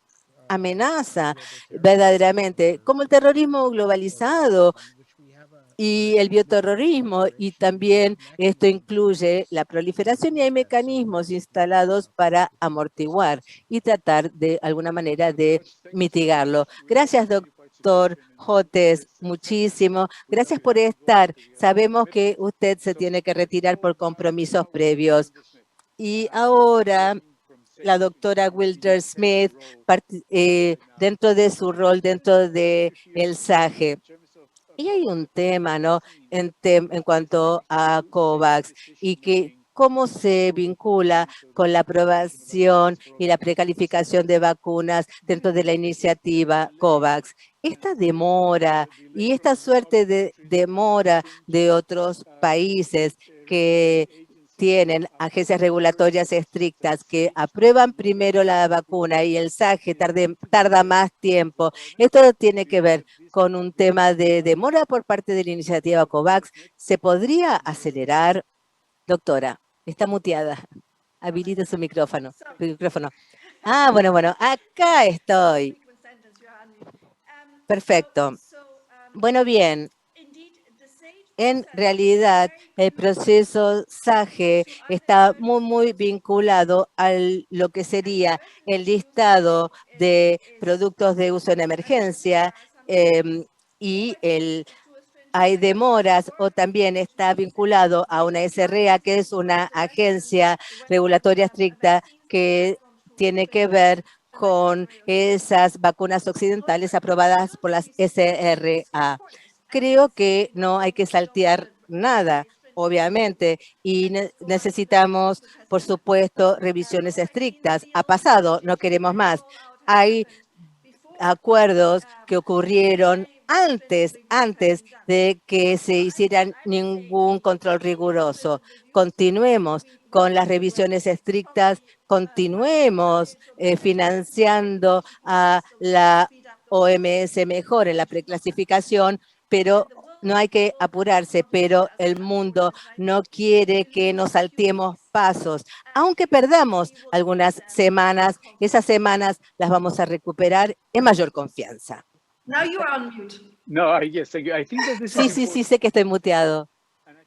amenaza, verdaderamente, como el terrorismo globalizado y el bioterrorismo, y también esto incluye la proliferación y hay mecanismos instalados para amortiguar y tratar de alguna manera de mitigarlo. Gracias, doctor. doctor Jotes, muchísimo. Gracias por estar. Sabemos que usted se tiene que retirar por compromisos previos. Y ahora la doctora Wilder Smith, dentro de su rol, dentro de el SAGE. Y hay un tema, ¿no?, en cuanto a COVAX y que cómo se vincula con la aprobación y la precalificación de vacunas dentro de la iniciativa COVAX. Esta demora y esta suerte de demora de otros países que tienen agencias regulatorias estrictas que aprueban primero la vacuna y el SAGE tarda más tiempo. Esto tiene que ver con un tema de demora por parte de la iniciativa COVAX. ¿Se podría acelerar? Doctora, está muteada. Habilite su micrófono. Bueno, acá estoy. Perfecto. Bueno, bien. En realidad, el proceso SAGE está muy vinculado a lo que sería el listado de productos de uso en emergencia y hay demoras o también está vinculado a una SRA, que es una agencia regulatoria estricta que tiene que ver con esas vacunas occidentales aprobadas por las SRA. Creo que no hay que saltear nada, obviamente, y necesitamos, por supuesto, revisiones estrictas. Ha pasado, no queremos más. Hay acuerdos que ocurrieron antes de que se hicieran ningún control riguroso. Continuemos con las revisiones estrictas, continuemos financiando a la OMS mejor en la preclasificación, pero no hay que apurarse, pero el mundo no quiere que nos saltemos pasos. Aunque perdamos algunas semanas, esas semanas las vamos a recuperar en mayor confianza. No, yes, thank you. I think that this is Sí, sé que estoy muteado.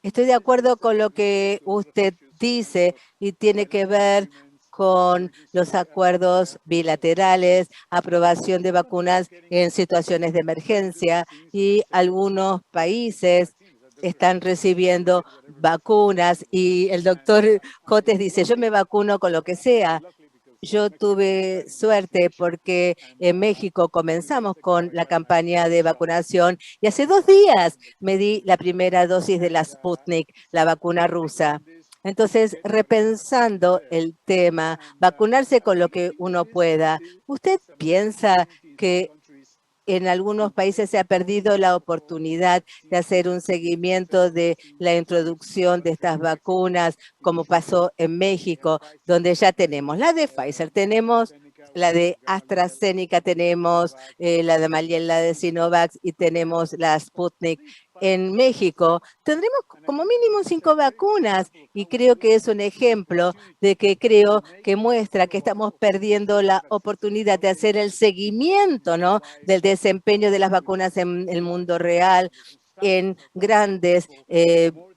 Estoy de acuerdo con lo que usted dice y tiene que ver con los acuerdos bilaterales, aprobación de vacunas en situaciones de emergencia y algunos países están recibiendo vacunas y el doctor Jotes dice, yo me vacuno con lo que sea. Yo tuve suerte porque en México comenzamos con la campaña de vacunación y hace 2 días me di la primera dosis de la Sputnik, la vacuna rusa. Entonces, repensando el tema, vacunarse con lo que uno pueda, ¿usted piensa que en algunos países se ha perdido la oportunidad de hacer un seguimiento de la introducción de estas vacunas, como pasó en México, donde ya tenemos la de Pfizer, tenemos la de AstraZeneca, tenemos la de Maliel, la de Sinovac y tenemos la Sputnik? En México tendremos como mínimo 5 vacunas y creo que es un ejemplo de que creo que muestra que estamos perdiendo la oportunidad de hacer el seguimiento, ¿no?, del desempeño de las vacunas en el mundo real, en grandes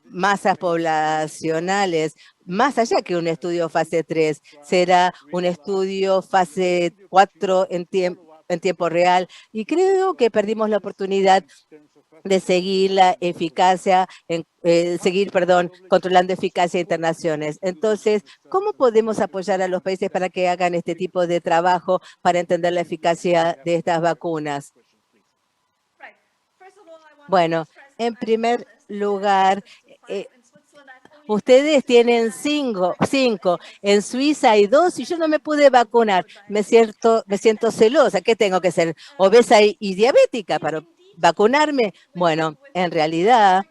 masas poblacionales, más allá que un estudio fase 3, será un estudio fase 4 en tiempo real y creo que perdimos la oportunidad de seguir la eficacia, controlando eficacia de internaciones. Entonces, ¿cómo podemos apoyar a los países para que hagan este tipo de trabajo para entender la eficacia de estas vacunas? Bueno, en primer lugar, ustedes tienen 5, en Suiza hay 2 y yo no me pude vacunar. Me siento celosa. ¿Qué tengo que ser? ¿Obesa y diabética para vacunarme? Bueno, en realidad,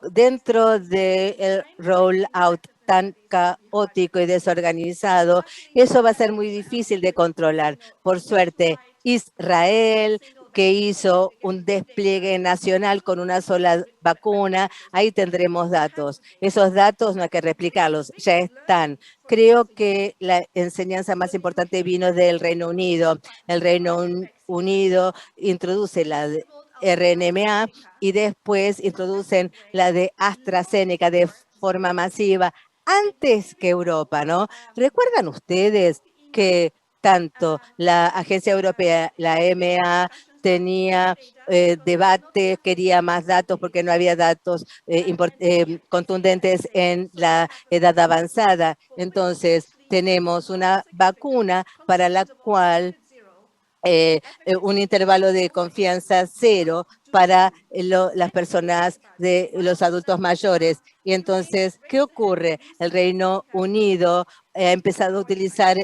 dentro del rollout tan caótico y desorganizado, eso va a ser muy difícil de controlar. Por suerte, Israel, que hizo un despliegue nacional con una sola vacuna, ahí tendremos datos. Esos datos no hay que replicarlos, ya están. Creo que la enseñanza más importante vino del Reino Unido. El Reino Unido introduce la RNMA y después introducen la de AstraZeneca de forma masiva antes que Europa, ¿no? ¿Recuerdan ustedes que tanto la Agencia Europea, la EMA, tenía debate, quería más datos porque no había datos contundentes en la edad avanzada. Entonces, tenemos una vacuna para la cual un intervalo de confianza 0 para las personas de los adultos mayores. Y entonces, ¿qué ocurre? El Reino Unido ha empezado a utilizar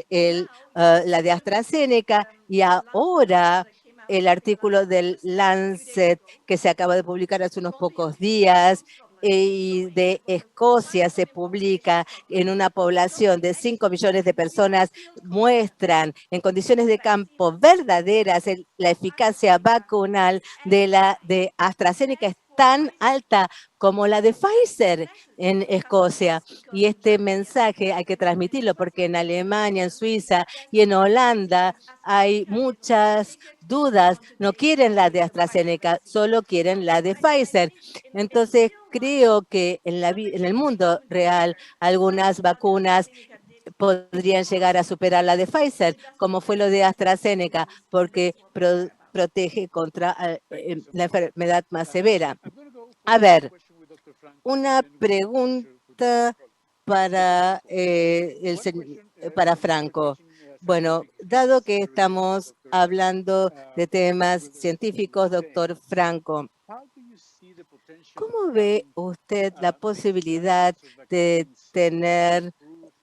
la de AstraZeneca y ahora el artículo del Lancet que se acaba de publicar hace unos pocos días y de Escocia se publica en una población de 5 millones de personas, muestran en condiciones de campo verdaderas la eficacia vacunal de AstraZeneca es tan alta como la de Pfizer en Escocia. Y este mensaje hay que transmitirlo porque en Alemania, en Suiza y en Holanda hay muchas dudas. No quieren la de AstraZeneca, solo quieren la de Pfizer. Entonces, creo que en el mundo real algunas vacunas podrían llegar a superar la de Pfizer, como fue lo de AstraZeneca, porque protege contra la enfermedad más severa. A ver, una pregunta para, para Franco. Bueno, dado que estamos hablando de temas científicos, doctor Franco, ¿cómo ve usted la posibilidad de tener,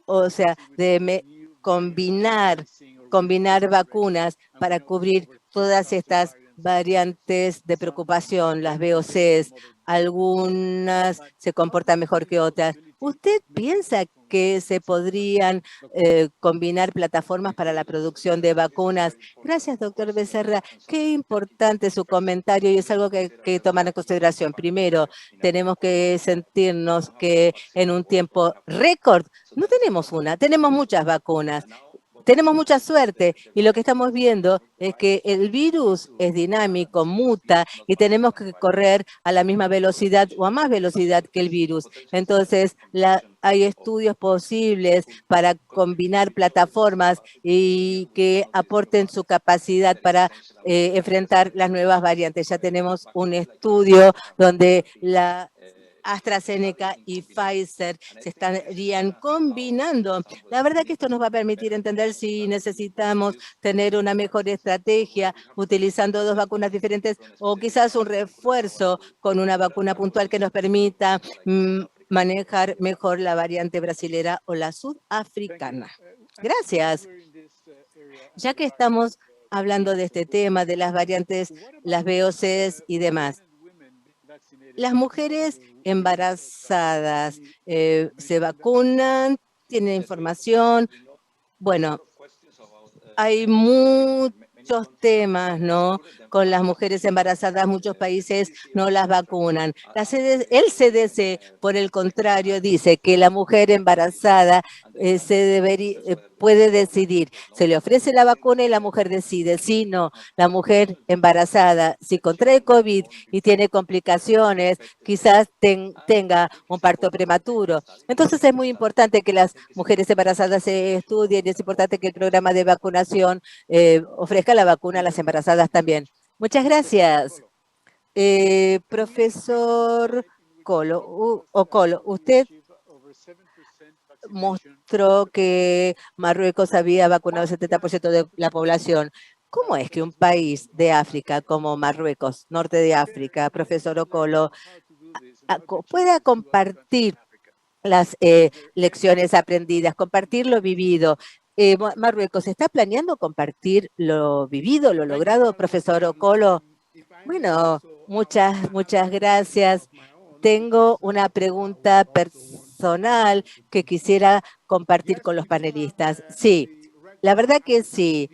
o sea, de combinar vacunas para cubrir todas estas variantes de preocupación, las VOCs, algunas se comportan mejor que otras? ¿Usted piensa que se podrían combinar plataformas para la producción de vacunas? Gracias, doctor Becerra. Qué importante su comentario y es algo que hay que tomar en consideración. Primero, tenemos que sentirnos que en un tiempo récord no tenemos una, tenemos muchas vacunas. Tenemos mucha suerte y lo que estamos viendo es que el virus es dinámico, muta y tenemos que correr a la misma velocidad o a más velocidad que el virus. Entonces, hay estudios posibles para combinar plataformas y que aporten su capacidad para enfrentar las nuevas variantes. Ya tenemos un estudio donde la AstraZeneca y Pfizer se estarían combinando. La verdad que esto nos va a permitir entender si necesitamos tener una mejor estrategia utilizando dos vacunas diferentes o quizás un refuerzo con una vacuna puntual que nos permita manejar mejor la variante brasilera o la sudafricana. Gracias. Ya que estamos hablando de este tema, de las variantes, las VOCs y demás, las mujeres embarazadas se vacunan, tienen información. Bueno, hay muchos temas, ¿no? Con las mujeres embarazadas, muchos países no las vacunan. El CDC, por el contrario, dice que la mujer embarazada puede decidir. Se le ofrece la vacuna y la mujer decide. Si no, la mujer embarazada, si contrae COVID y tiene complicaciones, quizás tenga un parto prematuro. Entonces es muy importante que las mujeres embarazadas se estudien y es importante que el programa de vacunación ofrezca la vacuna a las embarazadas también. Muchas gracias. Profesor Ocolo, usted mostró que Marruecos había vacunado el 70% de la población. ¿Cómo es que un país de África como Marruecos, norte de África, profesor Ocolo, pueda compartir las lecciones aprendidas, compartir lo vivido? Marruecos, ¿está planeando compartir lo vivido, lo logrado, profesor Ocolo? Bueno, muchas gracias. Tengo una pregunta personal que quisiera compartir con los panelistas. Sí, la verdad que sí.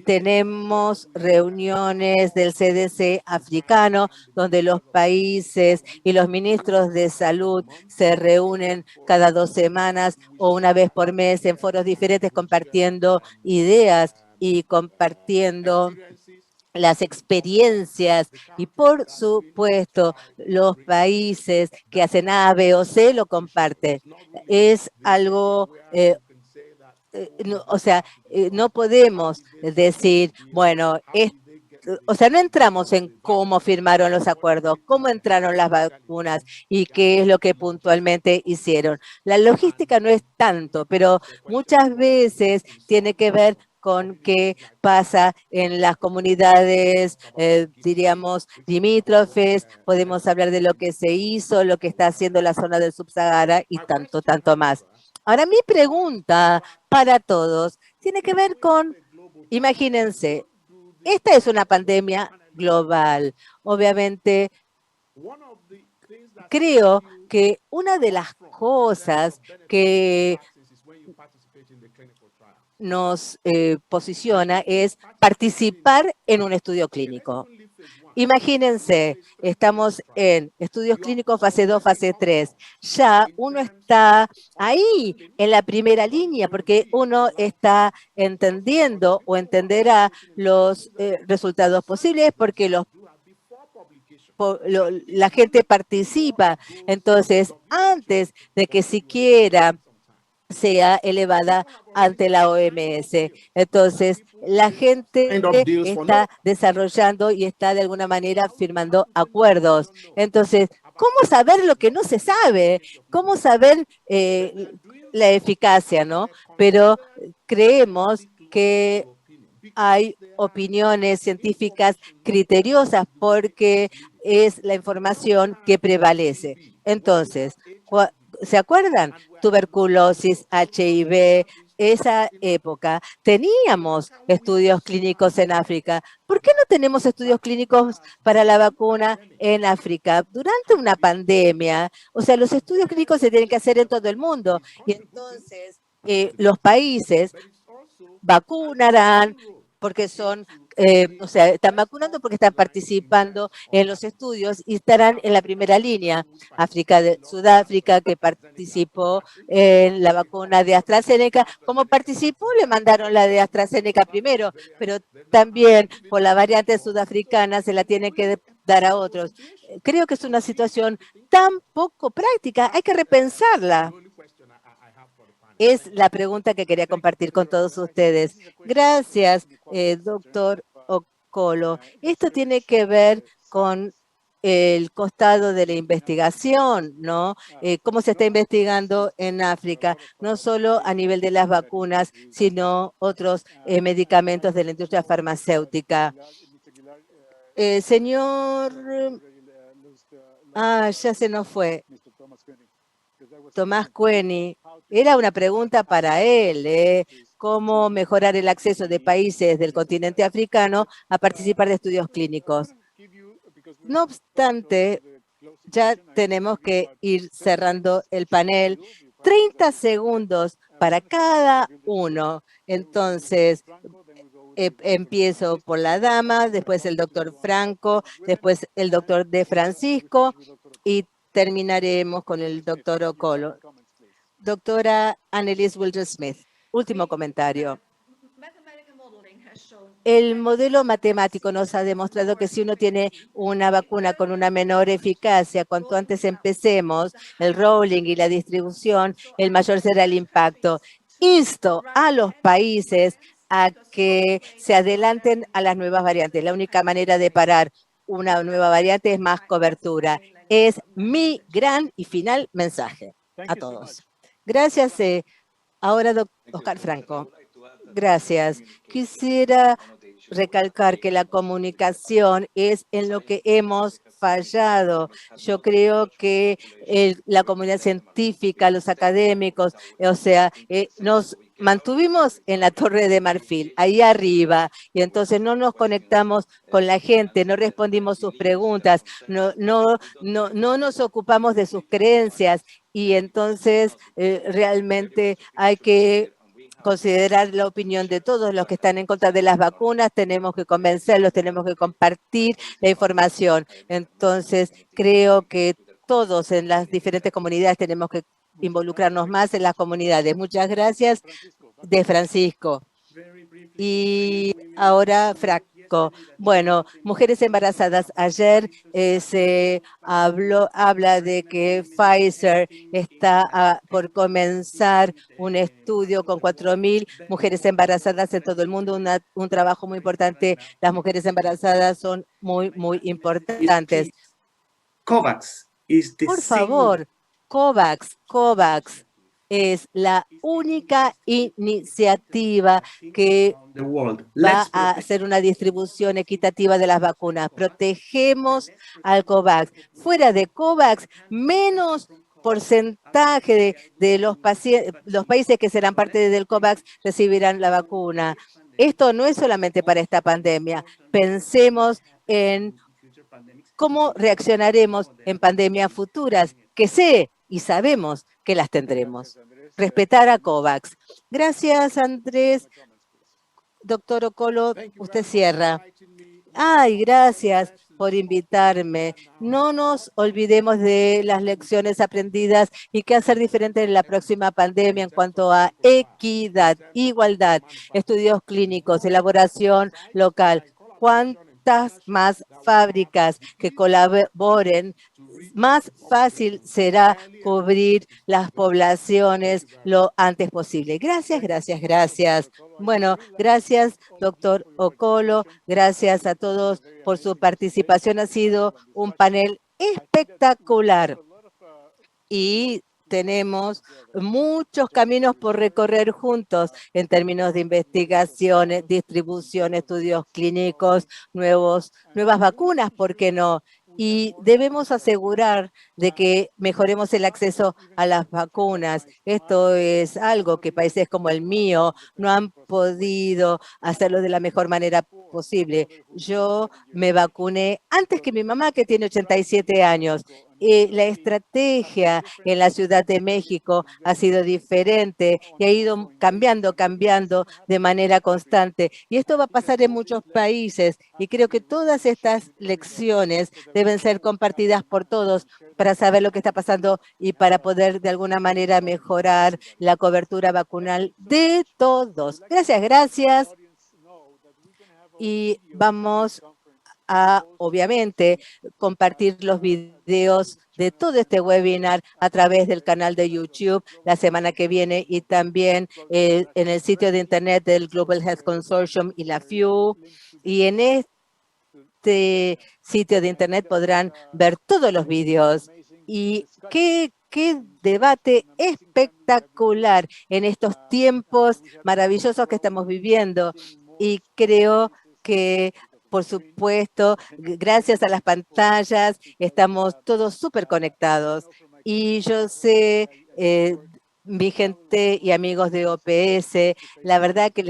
Tenemos reuniones del CDC africano donde los países y los ministros de salud se reúnen cada 2 semanas o una vez por mes en foros diferentes compartiendo ideas y compartiendo las experiencias y, por supuesto, los países que hacen A, B o C lo comparten. Es algo no podemos decir, bueno, o sea, no entramos en cómo firmaron los acuerdos, cómo entraron las vacunas y qué es lo que puntualmente hicieron. La logística no es tanto, pero muchas veces tiene que ver con qué pasa en las comunidades, diríamos, limítrofes. Podemos hablar de lo que se hizo, lo que está haciendo la zona del Subsahara y tanto más. Ahora, mi pregunta para todos tiene que ver con, imagínense, esta es una pandemia global. Obviamente, creo que una de las cosas que nos posiciona es participar en un estudio clínico. Imagínense, estamos en estudios clínicos fase 2, fase 3. Ya uno está ahí en la primera línea porque uno está entendiendo o entenderá los resultados posibles porque la gente participa. Entonces, antes de que siquiera sea elevada ante la OMS. Entonces, la gente está desarrollando y está de alguna manera firmando acuerdos. Entonces, ¿cómo saber lo que no se sabe? ¿Cómo saber la eficacia, no? Pero creemos que hay opiniones científicas criteriosas porque es la información que prevalece. Entonces, ¿se acuerdan? Tuberculosis, HIV, esa época, teníamos estudios clínicos en África. ¿Por qué no tenemos estudios clínicos para la vacuna en África durante una pandemia? O sea, los estudios clínicos se tienen que hacer en todo el mundo. Y entonces, los países vacunarán porque son, están vacunando porque están participando en los estudios y estarán en la primera línea. Sudáfrica, que participó en la vacuna de AstraZeneca, como participó, le mandaron la de AstraZeneca primero, pero también por la variante sudafricana se la tienen que dar a otros. Creo que es una situación tan poco práctica, hay que repensarla. Es la pregunta que quería compartir con todos ustedes. Gracias, doctor Ocolo. Esto tiene que ver con el costado de la investigación, ¿no? Cómo se está investigando en África, no solo a nivel de las vacunas, sino otros medicamentos de la industria farmacéutica. Señor, ya se nos fue. Tomás Cueni, era una pregunta para él, cómo mejorar el acceso de países del continente africano a participar de estudios clínicos. No obstante, ya tenemos que ir cerrando el panel. 30 segundos para cada uno. Entonces, empiezo por la dama, después el doctor Franco, después el doctor De Francisco y terminaremos con el doctor Ocolo. Doctora Annelies Wilder-Smith, último comentario. El modelo matemático nos ha demostrado que si uno tiene una vacuna con una menor eficacia, cuanto antes empecemos el rolling y la distribución, el mayor será el impacto. Insto a los países a que se adelanten a las nuevas variantes. La única manera de parar una nueva variante es más cobertura. Es mi gran y final mensaje a todos. Gracias. Ahora, Oscar Franco. Gracias. Quisiera recalcar que la comunicación es en lo que hemos fallado. Yo creo que la comunidad científica, los académicos, nos mantuvimos en la Torre de Marfil, ahí arriba, y entonces no nos conectamos con la gente, no respondimos sus preguntas, no nos ocupamos de sus creencias, y entonces realmente hay que considerar la opinión de todos los que están en contra de las vacunas, tenemos que convencerlos, tenemos que compartir la información. Entonces, creo que todos en las diferentes comunidades tenemos que involucrarnos más en las comunidades. Muchas gracias, De Francisco. Y ahora, México. Bueno, mujeres embarazadas. Ayer se habla de que Pfizer está por comenzar un estudio con 4.000 mujeres embarazadas en todo el mundo, un trabajo muy importante. Las mujeres embarazadas son muy, muy importantes. COVAX is the Por favor, COVAX es la única iniciativa que va a hacer una distribución equitativa de las vacunas. Protegemos al COVAX. Fuera de COVAX, menos porcentaje de los países que serán parte del COVAX recibirán la vacuna. Esto no es solamente para esta pandemia. Pensemos en cómo reaccionaremos en pandemias futuras, que sé y sabemos que las tendremos. Respetar a COVAX. Gracias, Andrés. Doctor Ocolo, usted cierra. Ay, gracias por invitarme. No nos olvidemos de las lecciones aprendidas y qué hacer diferente en la próxima pandemia en cuanto a equidad, igualdad, estudios clínicos, elaboración local. Cuantas más fábricas que colaboren, más fácil será cubrir las poblaciones lo antes posible. Gracias, gracias, gracias. Bueno, gracias, doctor Ocolo. Gracias a todos por su participación. Ha sido un panel espectacular. Y tenemos muchos caminos por recorrer juntos en términos de investigaciones, distribución, estudios clínicos, nuevas vacunas, ¿por qué no? Y debemos asegurar de que mejoremos el acceso a las vacunas. Esto es algo que países como el mío no han podido hacerlo de la mejor manera posible. Yo me vacuné antes que mi mamá, que tiene 87 años. La estrategia en la Ciudad de México ha sido diferente y ha ido cambiando de manera constante. Y esto va a pasar en muchos países y creo que todas estas lecciones deben ser compartidas por todos para saber lo que está pasando y para poder de alguna manera mejorar la cobertura vacunal de todos. Gracias, gracias. Y vamos a, obviamente, compartir los videos de todo este webinar a través del canal de YouTube la semana que viene y también en el sitio de internet del Global Health Consortium y la FIU. Y en este sitio de internet podrán ver todos los videos. Y qué debate espectacular en estos tiempos maravillosos que estamos viviendo. Y creo que, por supuesto, gracias a las pantallas, estamos todos súper conectados. Y yo sé, mi gente y amigos de OPS, la verdad que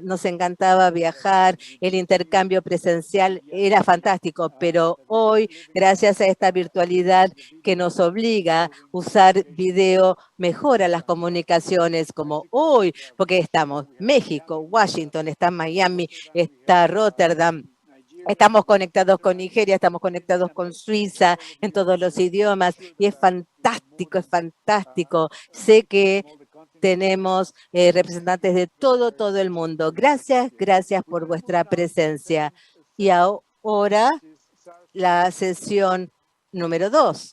nos encantaba viajar, el intercambio presencial era fantástico, pero hoy, gracias a esta virtualidad que nos obliga a usar video, mejora las comunicaciones como hoy, porque estamos México, Washington, está Miami, está Rotterdam. Estamos conectados con Nigeria, estamos conectados con Suiza en todos los idiomas y es fantástico, es fantástico. Sé que tenemos representantes de todo el mundo. Gracias, gracias por vuestra presencia. Y ahora la sesión número 2.